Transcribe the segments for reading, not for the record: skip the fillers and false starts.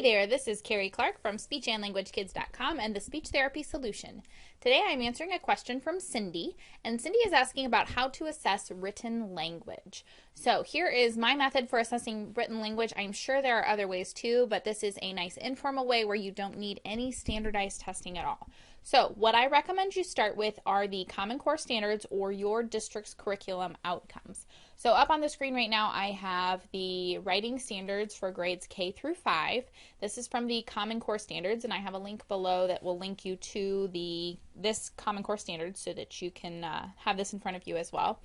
Hey there, this is Carrie Clark from SpeechAndLanguageKids.com and the Speech Therapy Solution. Today I'm answering a question from Cindy, and Cindy is asking about how to assess written language. So here is my method for assessing written language. I'm sure there are other ways too, but this is a nice informal way where you don't need any standardized testing at all. So what I recommend you start with are the Common Core standards or your district's curriculum outcomes. So up on the screen right now I have the writing standards for grades K through 5. This is from the Common Core standards, and I have a link below that will link you to this Common Core standards so that you can have this in front of you as well.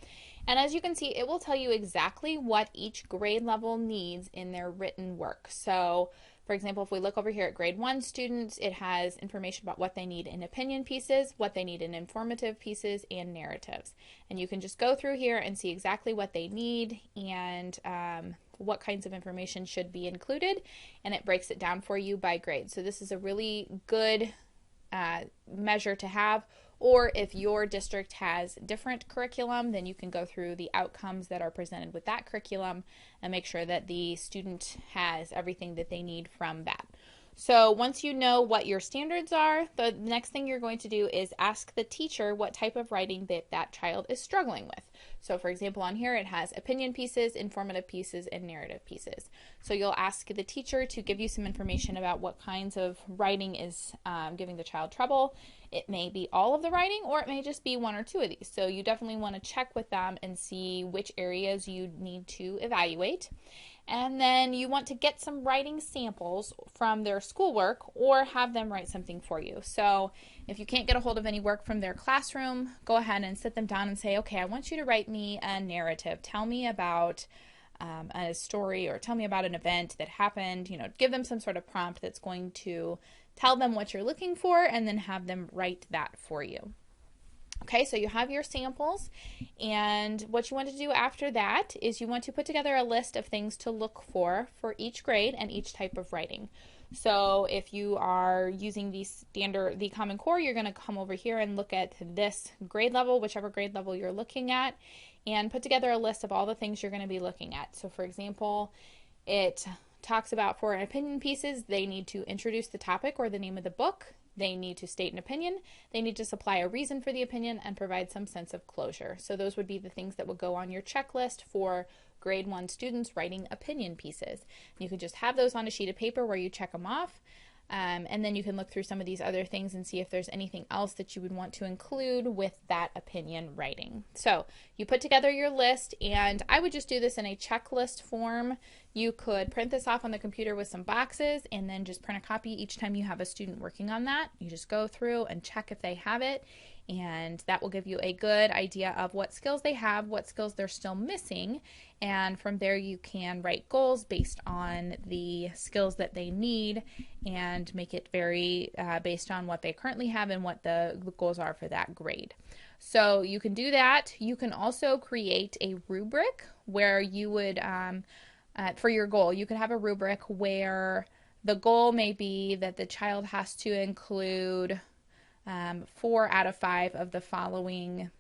And as you can see, it will tell you exactly what each grade level needs in their written work. So for example, if we look over here at grade 1 students, it has information about what they need in opinion pieces, what they need in informative pieces, and narratives. And you can just go through here and see exactly what they need and what kinds of information should be included, and it breaks it down for you by grade. So this is a really good measure to have. Or if your district has different curriculum, then you can go through the outcomes that are presented with that curriculum and make sure that the student has everything that they need from that. So once you know what your standards are, the next thing you're going to do is ask the teacher what type of writing that child is struggling with. So for example, on here it has opinion pieces, informative pieces, and narrative pieces. So you'll ask the teacher to give you some information about what kinds of writing is giving the child trouble. It may be all of the writing, or it may just be one or two of these. So you definitely want to check with them and see which areas you need to evaluate. And then you want to get some writing samples from their schoolwork or have them write something for you. So if you can't get a hold of any work from their classroom, go ahead and sit them down and say, okay, I want you to write me a narrative. Tell me about a story, or tell me about an event that happened. You know, give them some sort of prompt that's going to tell them what you're looking for, and then have them write that for you. Okay, so you have your samples, and what you want to do after that is you want to put together a list of things to look for each grade and each type of writing. So if you are using the Common Core, you're going to come over here and look at this grade level, whichever grade level you're looking at, and put together a list of all the things you're going to be looking at. So for example, it talks about for opinion pieces, they need to introduce the topic or the name of the book. They need to state an opinion, they need to supply a reason for the opinion, and provide some sense of closure. So those would be the things that would go on your checklist for grade 1 students writing opinion pieces. And you can just have those on a sheet of paper where you check them off, and then you can look through some of these other things and see if there's anything else that you would want to include with that opinion writing. So you put together your list, and I would just do this in a checklist form. You could print this off on the computer with some boxes and then just print a copy each time you have a student working on that. You just go through and check if they have it, and that will give you a good idea of what skills they have, what skills they're still missing, and from there you can write goals based on the skills that they need and make it very based on what they currently have and what the goals are for that grade. So you can do that. You can also create a rubric where you would for your goal, you could have a rubric where the goal may be that the child has to include 4 out of 5 of the following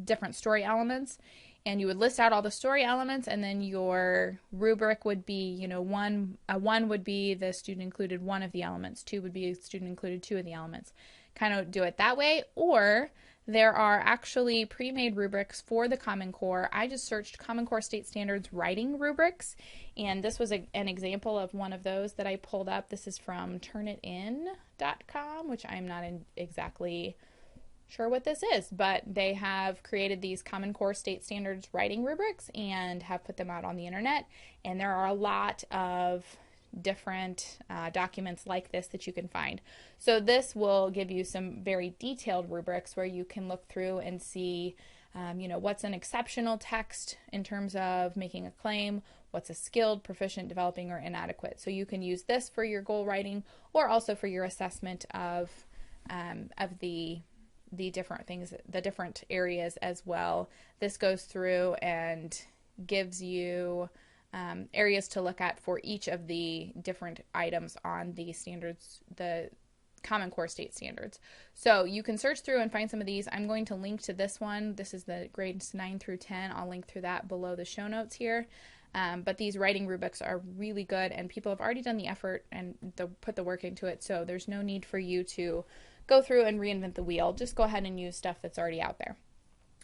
different story elements. And you would list out all the story elements, and then your rubric would be, you know, 1 would be the student included 1 of the elements, 2 would be student included 2 of the elements. Kind of do it that way. Or there are actually pre-made rubrics for the Common Core. I just searched Common Core State Standards writing rubrics, and this was an example of one of those that I pulled up. This is from turnitin.com, which I'm not exactly sure what this is, but they have created these Common Core State Standards writing rubrics and have put them out on the internet, and there are a lot of different documents like this that you can find. So this will give you some very detailed rubrics where you can look through and see you know, what's an exceptional text in terms of making a claim, what's a skilled, proficient, developing, or inadequate. So you can use this for your goal writing or also for your assessment of the different things, the different areas as well. This goes through and gives you areas to look at for each of the different items on the standards, the Common Core State Standards. So you can search through and find some of these. I'm going to link to this one. This is the grades 9 through 10. I'll link through that below the show notes here. But these writing rubrics are really good, and people have already done the effort and put the work into it, so there's no need for you to go through and reinvent the wheel. Just go ahead and use stuff that's already out there.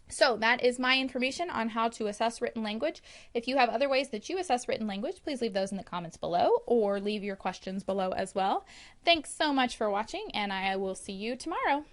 So that is my information on how to assess written language. If you have other ways that you assess written language, please leave those in the comments below or leave your questions below as well. Thanks so much for watching, and I will see you tomorrow.